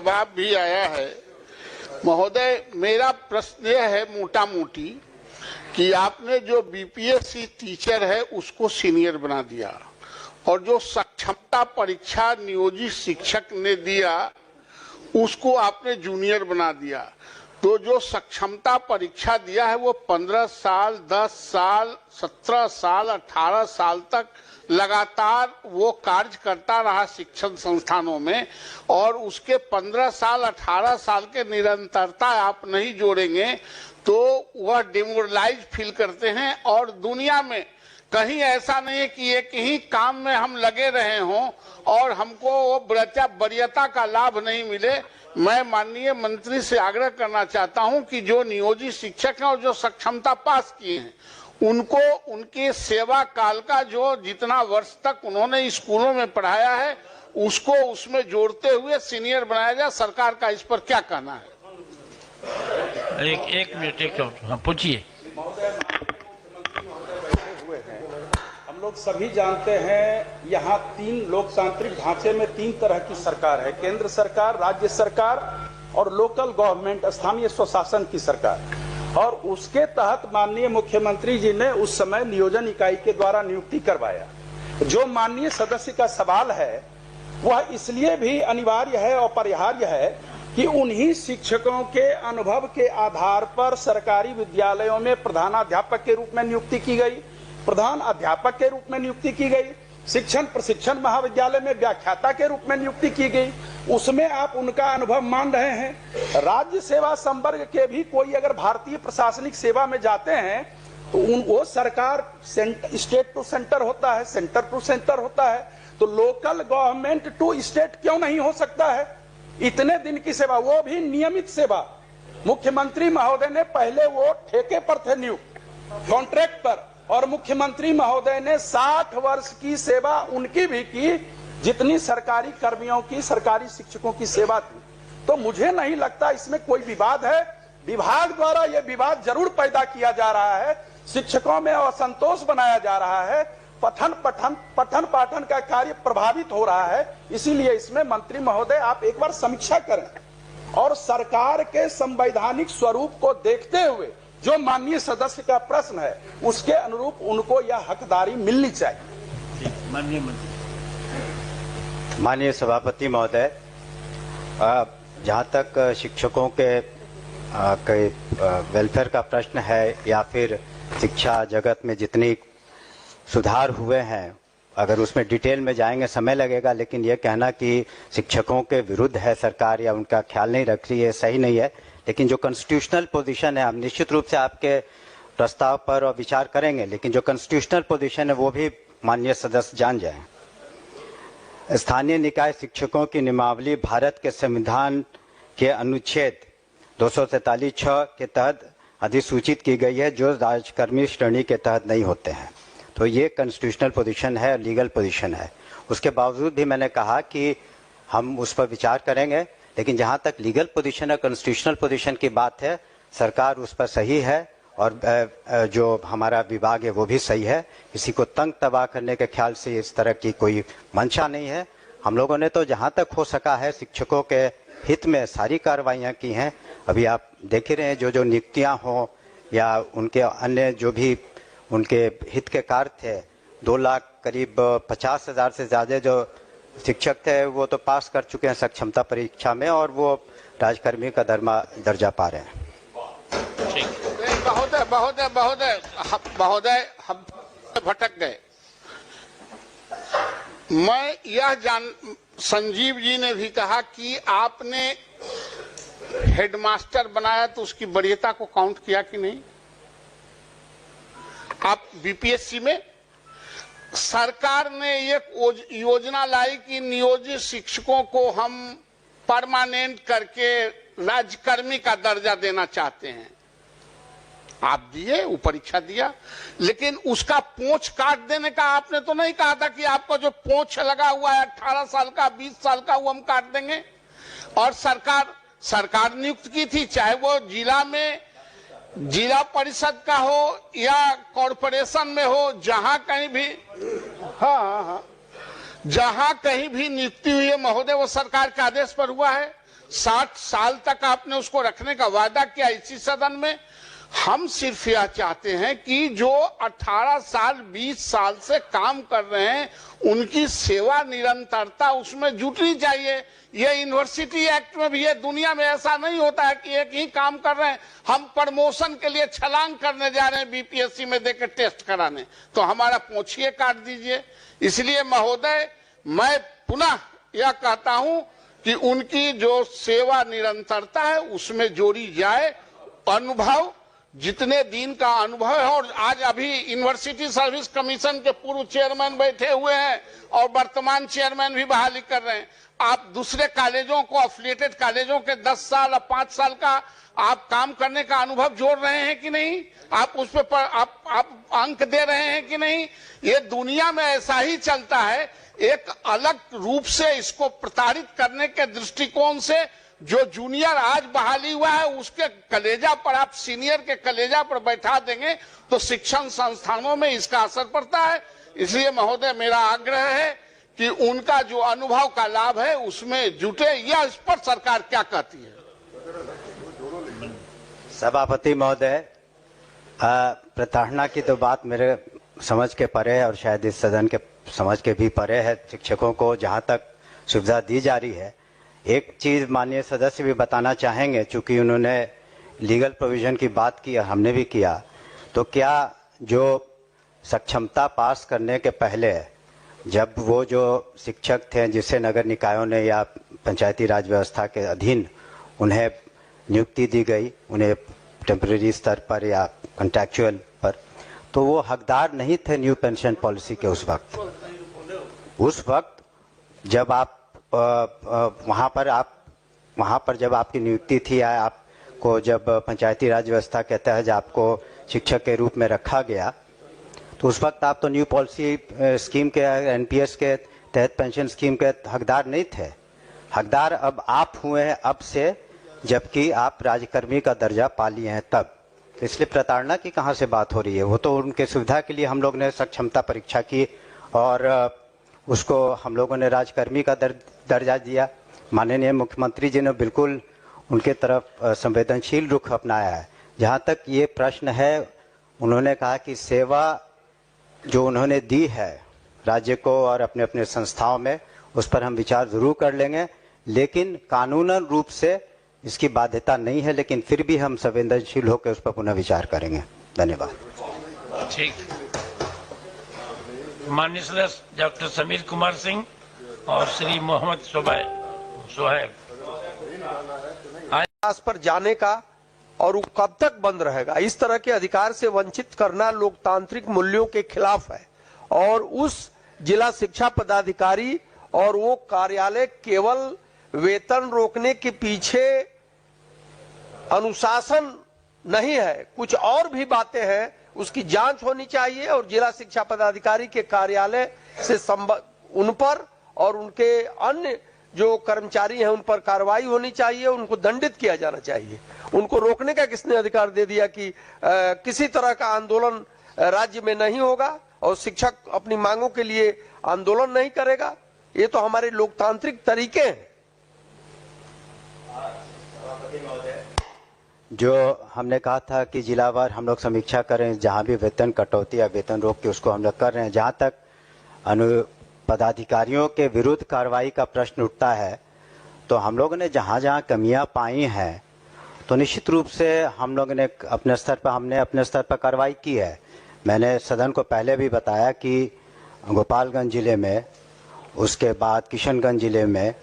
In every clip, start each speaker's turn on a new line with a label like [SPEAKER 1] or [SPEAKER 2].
[SPEAKER 1] जवाब भी आया है। महोदय, मेरा प्रश्न यह है मोटा मोटी कि आपने जो बीपीएससी टीचर है उसको सीनियर बना दिया और जो सक्षमता परीक्षा नियोजित शिक्षक ने दिया उसको आपने जूनियर बना दिया। तो जो सक्षमता परीक्षा दिया है वो 15 साल, 10 साल, 17 साल, 18 साल तक लगातार वो कार्य करता रहा शिक्षण संस्थानों में, और उसके 15 साल 18 साल के निरंतरता आप नहीं जोड़ेंगे तो वह डिमोरलाइज फील करते हैं। और दुनिया में कहीं ऐसा नहीं है कि एक ही काम में हम लगे रहे हों और हमको वो वरीयता का लाभ नहीं मिले। मैं माननीय मंत्री से आग्रह करना चाहता हूं कि जो नियोजित शिक्षक हैं और जो सक्षमता पास किए हैं उनको उनके सेवा काल का जो जितना वर्ष तक उन्होंने स्कूलों में पढ़ाया है उसको उसमें जोड़ते हुए सीनियर बनाया जाए। सरकार का इस पर क्या कहना है?
[SPEAKER 2] एक मिनट पूछिए।
[SPEAKER 3] हम लोग सभी जानते हैं यहाँ 3 लोकतांत्रिक ढांचे में 3 तरह की सरकार है, केंद्र सरकार, राज्य सरकार और लोकल गवर्नमेंट, स्थानीय स्वशासन की सरकार। और उसके तहत माननीय मुख्यमंत्री जी ने उस समय नियोजन इकाई के द्वारा नियुक्ति करवाया। जो माननीय सदस्य का सवाल है वह इसलिए भी अनिवार्य है और अपरिहार्य है कि उन्हीं शिक्षकों के अनुभव के आधार पर सरकारी विद्यालयों में प्रधानाध्यापक के रूप में नियुक्ति की गई, प्रधान अध्यापक के रूप में नियुक्ति की गई, शिक्षण प्रशिक्षण महाविद्यालय में व्याख्याता के रूप में नियुक्ति की गई। उसमें आप उनका अनुभव मान रहे हैं। राज्य सेवा संवर्ग के भी कोई अगर भारतीय प्रशासनिक सेवा में जाते हैं तो वो सरकार स्टेट टू सेंटर होता है, सेंटर टू सेंटर होता है, तो लोकल गवर्नमेंट टू स्टेट क्यों नहीं हो सकता है? इतने दिन की सेवा, वो भी नियमित सेवा। मुख्यमंत्री महोदय ने पहले वो ठेके पर थे नियुक्त, कॉन्ट्रैक्ट पर, और मुख्यमंत्री महोदय ने 60 वर्ष की सेवा उनकी भी की जितनी सरकारी कर्मियों की, सरकारी शिक्षकों की सेवा थी। तो मुझे नहीं लगता इसमें कोई विवाद है। विभाग द्वारा यह विवाद जरूर पैदा किया जा रहा है, शिक्षकों में असंतोष बनाया जा रहा है, पठन पाठन का कार्य प्रभावित हो रहा है। इसीलिए इसमें मंत्री महोदय आप एक बार समीक्षा करें और सरकार के संवैधानिक स्वरूप को देखते हुए जो माननीय सदस्य का प्रश्न है उसके अनुरूप उनको यह हकदारी मिलनी चाहिए।
[SPEAKER 4] माननीय सभापति महोदय, जहाँ तक शिक्षकों के वेलफेयर का प्रश्न है या फिर शिक्षा जगत में जितनी सुधार हुए हैं, अगर उसमें डिटेल में जाएंगे समय लगेगा, लेकिन ये कहना कि शिक्षकों के विरुद्ध है सरकार या उनका ख्याल नहीं रख रही है, सही नहीं है। लेकिन जो कॉन्स्टिट्यूशनल पोजीशन है, हम निश्चित रूप से आपके प्रस्ताव पर विचार करेंगे, लेकिन जो कॉन्स्टिट्यूशनल पोजीशन है वो भी माननीय सदस्य जान जाएं। स्थानीय निकाय शिक्षकों की नियमावली भारत के संविधान के अनुच्छेद 243(6) के तहत अधिसूचित की गई है, जो राजकर्मी श्रेणी के तहत नहीं होते हैं। तो ये कॉन्स्टिट्यूशनल पोजीशन है, लीगल पोजीशन है। उसके बावजूद भी मैंने कहा कि हम उस पर विचार करेंगे, लेकिन जहाँ तक लीगल पोजीशन है, कॉन्स्टिट्यूशनल पोजीशन की बात है, सरकार उस पर सही है और जो हमारा विभाग है वो भी सही है। किसी को तंग तबाह करने के ख्याल से इस तरह की कोई मंशा नहीं है। हम लोगों ने तो जहाँ तक हो सका है शिक्षकों के हित में सारी कार्रवाइयाँ की हैं। अभी आप देख ही रहे हैं जो नियुक्तियाँ हों या उनके अन्य जो भी उनके हित के कार्य थे, 2 लाख करीब 50,000 से ज़्यादा जो शिक्षक थे वो तो पास कर चुके हैं सक्षमता परीक्षा में और वो राजकर्मी का दर्जा पा रहे हैं।
[SPEAKER 1] महोदय हम भटक गए। मैं यह संजीव जी ने भी कहा कि आपने हेडमास्टर बनाया तो उसकी वरीयता को काउंट किया कि नहीं? आप बीपीएससी में सरकार ने एक योजना लाई कि नियोजित शिक्षकों को हम परमानेंट करके राज्यकर्मी का दर्जा देना चाहते हैं। आप दिए, वो परीक्षा दिया, लेकिन उसका पोंछ काट देने का आपने तो नहीं कहा था कि आपको जो पोंछ लगा हुआ है 18 साल का, 20 साल का, वो हम काट देंगे। और सरकार नियुक्त की थी, चाहे वो जिला में जिला परिषद का हो या कॉरपोरेशन में हो, जहां कहीं भी जहां कहीं भी नियुक्ति हुई है महोदय वो सरकार के आदेश पर हुआ है। 60 साल तक आपने उसको रखने का वादा किया इसी सदन में। हम सिर्फ यह चाहते हैं कि जो 18 साल 20 साल से काम कर रहे हैं उनकी सेवा निरंतरता उसमें जुटनी चाहिए। ये यूनिवर्सिटी एक्ट में भी है, दुनिया में ऐसा नहीं होता है कि एक ही काम कर रहे हैं, हम प्रमोशन के लिए छलांग करने जा रहे हैं बीपीएससी में देकर टेस्ट कराने, तो हमारा पोंछिए काट दीजिए। इसलिए महोदय मैं पुनः यह कहता हूं कि उनकी जो सेवा निरंतरता है उसमें जोड़ी जाए। अनुभव जितने दिन का अनुभव है, और आज अभी यूनिवर्सिटी सर्विस कमीशन के पूर्व चेयरमैन बैठे हुए हैं और वर्तमान चेयरमैन भी बहाली कर रहे हैं। आप दूसरे कॉलेजों को, एफिलिएटेड कॉलेजों के 10 साल और 5 साल का आप काम करने का अनुभव जोड़ रहे हैं कि नहीं? आप उस पर आप अंक दे रहे हैं कि नहीं? ये दुनिया में ऐसा ही चलता है। एक अलग रूप से इसको प्रताड़ित करने के दृष्टिकोण से जो जूनियर आज बहाली हुआ है उसके कलेजा पर आप सीनियर के कलेजा पर बैठा देंगे तो शिक्षण संस्थानों में इसका असर पड़ता है। इसलिए महोदय मेरा आग्रह है कि उनका जो अनुभव का लाभ है उसमें जुटे। यह इस पर सरकार क्या कहती है?
[SPEAKER 4] सभापति महोदय, प्रताड़ना की तो बात मेरे समझ के परे है और शायद इस सदन के समझ के भी परे है। शिक्षकों को जहां तक सुविधा दी जा रही है, एक चीज माननीय सदस्य भी बताना चाहेंगे, चूंकि उन्होंने लीगल प्रोविजन की बात की और हमने भी किया, तो क्या जो सक्षमता पास करने के पहले जब वो जो शिक्षक थे जिसे नगर निकायों ने या पंचायती राज व्यवस्था के अधीन उन्हें नियुक्ति दी गई, उन्हें टेम्परेरी स्तर पर या कॉन्ट्रैक्चुअल पर, तो वो हकदार नहीं थे न्यू पेंशन पॉलिसी के उस वक्त जब आप वहाँ पर जब आपकी नियुक्ति थी या आपको जब पंचायती राज व्यवस्था के तहत आपको शिक्षक के रूप में रखा गया, तो उस वक्त आप तो न्यू पॉलिसी स्कीम के एनपीएस के तहत पेंशन स्कीम के हकदार नहीं थे। हकदार अब आप हुए हैं अब से, जबकि आप राज्यकर्मी का दर्जा पा लिए हैं तब। इसलिए प्रताड़ना की कहाँ से बात हो रही है? वो तो उनके सुविधा के लिए हम लोग ने सक्षमता परीक्षा की और उसको हम लोगों ने राजकर्मी का दर्जा दिया। माननीय मुख्यमंत्री जी ने बिल्कुल उनके तरफ संवेदनशील रुख अपनाया है। जहाँ तक ये प्रश्न है, उन्होंने कहा कि सेवा जो उन्होंने दी है राज्य को और अपने अपने संस्थाओं में, उस पर हम विचार जरूर कर लेंगे, लेकिन कानूनन रूप से इसकी बाध्यता नहीं है, लेकिन फिर भी हम संवेदनशील होकर उस पर पुनः विचार करेंगे। धन्यवाद।
[SPEAKER 2] ठीक। माननीय सदस्य डॉक्टर समीर कुमार सिंह और श्री मोहम्मद सोहेब
[SPEAKER 5] पर जाने का और वो कब तक बंद रहेगा, इस तरह के अधिकार से वंचित करना लोकतांत्रिक मूल्यों के खिलाफ है। और उस जिला शिक्षा पदाधिकारी और वो कार्यालय केवल वेतन रोकने के पीछे अनुशासन नहीं है, कुछ और भी बातें हैं, उसकी जांच होनी चाहिए और जिला शिक्षा पदाधिकारी के कार्यालय से उन पर और उनके अन्य जो कर्मचारी हैं उन पर कार्रवाई होनी चाहिए, उनको दंडित किया जाना चाहिए। उनको रोकने का किसने अधिकार दे दिया कि किसी तरह का आंदोलन राज्य में नहीं होगा और शिक्षक अपनी मांगों के लिए आंदोलन नहीं करेगा? ये तो हमारे लोकतांत्रिक तरीके हैं।
[SPEAKER 4] जो हमने कहा था कि जिलावार हम लोग समीक्षा करें, जहां भी वेतन कटौती या वेतन रोक के उसको हम लोग कर रहे हैं। जहां तक पदाधिकारियों के विरुद्ध कार्रवाई का प्रश्न उठता है, तो हम लोगों ने जहां जहां कमियां पाई हैं, तो निश्चित रूप से हम लोगों ने अपने स्तर पर कार्रवाई की है। मैंने सदन को पहले भी बताया कि गोपालगंज जिले में, उसके बाद किशनगंज जिले में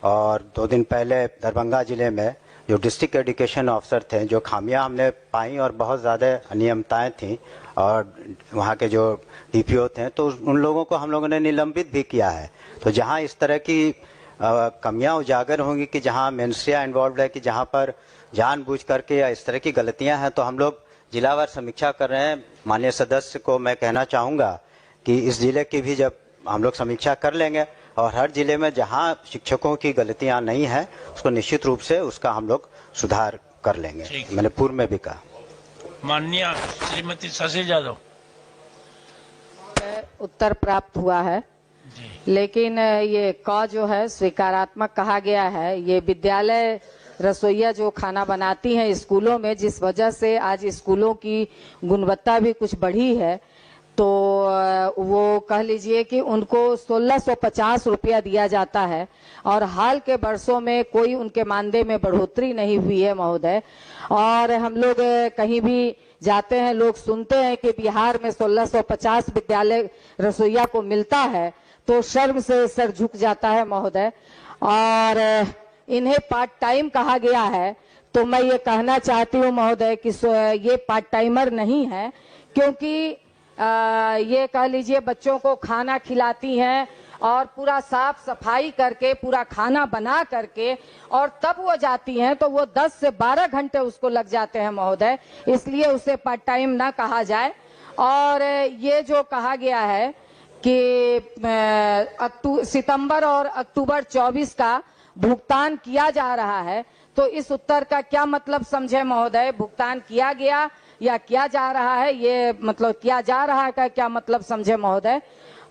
[SPEAKER 4] और 2 दिन पहले दरभंगा जिले में जो डिस्ट्रिक्ट एजुकेशन ऑफिसर थे, जो खामियां हमने पाई और बहुत ज़्यादा अनियमितताएं थी और वहाँ के जो डीपीओ थे, तो उन लोगों को हम लोगों ने निलंबित भी किया है। तो जहाँ इस तरह की कमियां उजागर होंगी कि जहाँ मेंस्ट्रिया इन्वॉल्व है, कि जहाँ पर जानबूझ करके या इस तरह की गलतियां हैं, तो हम लोग जिलावार समीक्षा कर रहे हैं। माननीय सदस्य को मैं कहना चाहूँगा कि इस जिले की भी जब हम लोग समीक्षा कर लेंगे और हर जिले में जहां शिक्षकों की गलतियां नहीं है उसको निश्चित रूप से उसका हम लोग सुधार कर लेंगे। मैंने पूर्व में भी कहा।
[SPEAKER 2] माननीय श्रीमती शशि यादव।
[SPEAKER 6] उत्तर प्राप्त हुआ है लेकिन ये क जो है स्वीकारात्मक कहा गया है। ये विद्यालय रसोइया जो खाना बनाती हैं स्कूलों में, जिस वजह से आज स्कूलों की गुणवत्ता भी कुछ बढ़ी है, तो वो कह लीजिए कि उनको 1650 रुपया दिया जाता है और हाल के वर्षों में कोई उनके मानदेय में बढ़ोतरी नहीं हुई है महोदय। और हम लोग कहीं भी जाते हैं, लोग सुनते हैं कि बिहार में 1650 विद्यालय रसोइया को मिलता है, तो शर्म से सर झुक जाता है महोदय। और इन्हें पार्ट टाइम कहा गया है, तो मैं ये कहना चाहती हूँ महोदय कि ये पार्ट टाइमर नहीं है, क्योंकि ये कह लीजिए बच्चों को खाना खिलाती हैं और पूरा साफ सफाई करके पूरा खाना बना करके और तब वो जाती हैं, तो वो 10 से 12 घंटे उसको लग जाते हैं महोदय, इसलिए उसे पार्ट टाइम ना कहा जाए। और ये जो कहा गया है कि सितंबर और अक्टूबर 24 का भुगतान किया जा रहा है, तो इस उत्तर का क्या मतलब समझे महोदय? भुगतान किया गया या किया जा रहा है, ये मतलब किया जा रहा है का क्या मतलब समझे महोदय?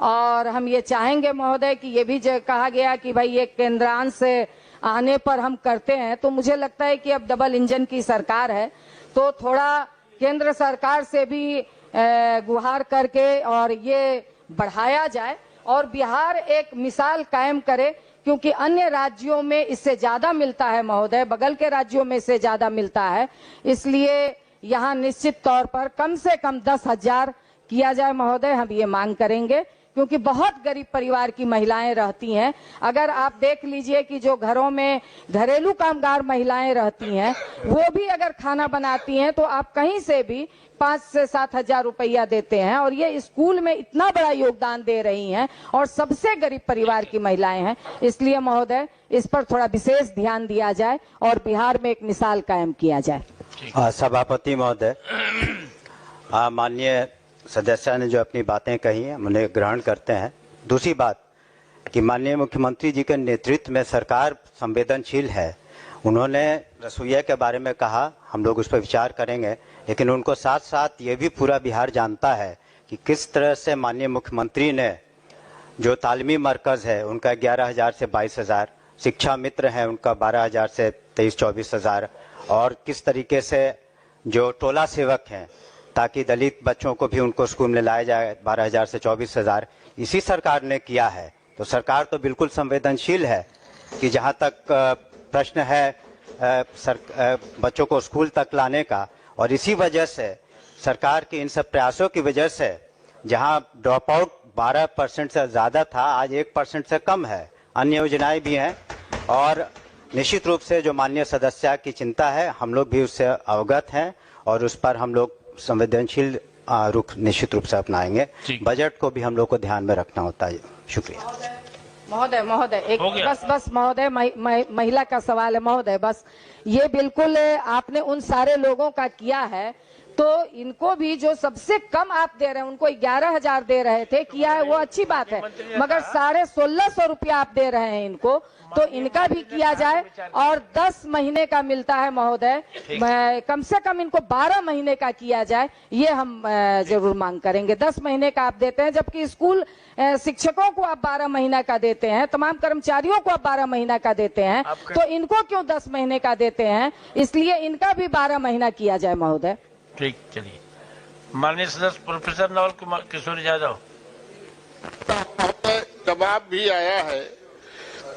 [SPEAKER 6] और हम ये चाहेंगे महोदय कि ये भी कहा गया कि भाई ये केंद्रांश से आने पर हम करते हैं, तो मुझे लगता है कि अब डबल इंजन की सरकार है, तो थोड़ा केंद्र सरकार से भी गुहार करके और ये बढ़ाया जाए और बिहार एक मिसाल कायम करे, क्योंकि अन्य राज्यों में इससे ज्यादा मिलता है महोदय, बगल के राज्यों में इससे ज्यादा मिलता है, इसलिए यहाँ निश्चित तौर पर कम से कम 10,000 किया जाए महोदय। हम ये मांग करेंगे, क्योंकि बहुत गरीब परिवार की महिलाएं रहती हैं। अगर आप देख लीजिए कि जो घरों में घरेलू कामगार महिलाएं रहती हैं, वो भी अगर खाना बनाती हैं, तो आप कहीं से भी 5 से 7 हजार रुपया देते हैं, और ये स्कूल में इतना बड़ा योगदान दे रही हैं और सबसे गरीब परिवार की महिलाएं हैं। इसलिए महोदय इस पर थोड़ा विशेष ध्यान दिया जाए और बिहार में एक मिसाल कायम किया जाए।
[SPEAKER 4] सभापति महोदय, माननीय सदस्य ने जो अपनी बातें कही हैं उन्हें ग्रहण करते हैं। दूसरी बात कि माननीय मुख्यमंत्री जी के नेतृत्व में सरकार संवेदनशील है। उन्होंने रसोइया के बारे में कहा, हम लोग उस पर विचार करेंगे, लेकिन उनको साथ साथ ये भी पूरा बिहार जानता है कि किस तरह से माननीय मुख्यमंत्री ने जो तालीमी मरकज़ है उनका 11,000 से 22,000, शिक्षा मित्र है उनका 12,000 से 23-24,000, और किस तरीके से जो टोला सेवक हैं ताकि दलित बच्चों को भी उनको स्कूल में लाया जाए 12,000 से 24,000, इसी सरकार ने किया है। तो सरकार तो बिल्कुल संवेदनशील है कि जहाँ तक प्रश्न है बच्चों को स्कूल तक लाने का, और इसी वजह से सरकार के इन सब प्रयासों की वजह से जहाँ ड्रॉप आउट 12% से ज़्यादा था, आज 1% से कम है। अन्य योजनाएं भी हैं, और निश्चित रूप से जो माननीय सदस्य की चिंता है हम लोग भी उससे अवगत हैं, और उस पर हम लोग संवेदनशील रुख निश्चित रूप से अपनाएंगे। बजट को भी हम लोग को ध्यान में रखना होता है। शुक्रिया
[SPEAKER 6] महोदय एक बस महोदय महिला का सवाल है महोदय, बस ये बिल्कुल आपने उन सारे लोगों का किया है, तो इनको भी जो सबसे कम आप दे रहे हैं, उनको 11,000 दे रहे थे, किया है वो अच्छी बात है, मगर 1650 रुपया आप दे रहे हैं इनको, तो इनका भी किया जाए। और 10 महीने का मिलता है महोदय, कम से कम इनको 12 महीने का किया जाए, ये हम जरूर मांग करेंगे। 10 महीने का आप देते हैं, जबकि स्कूल शिक्षकों को आप 12 महीना का देते हैं, तमाम कर्मचारियों को आप 12 महीना का देते हैं, तो इनको क्यों 10 महीने का देते हैं? इसलिए इनका भी 12 महीना किया जाए महोदय।
[SPEAKER 2] ठीक, चलिए माननीय सदस्य प्रोफेसर नवल कुमार किशोर यादव।
[SPEAKER 1] जवाब भी आया है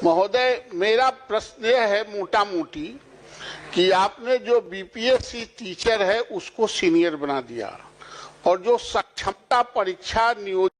[SPEAKER 1] महोदय। मेरा प्रश्न यह है मोटा मोटी कि आपने जो बीपीएससी टीचर है उसको सीनियर बना दिया, और जो सक्षमता परीक्षा नियोजित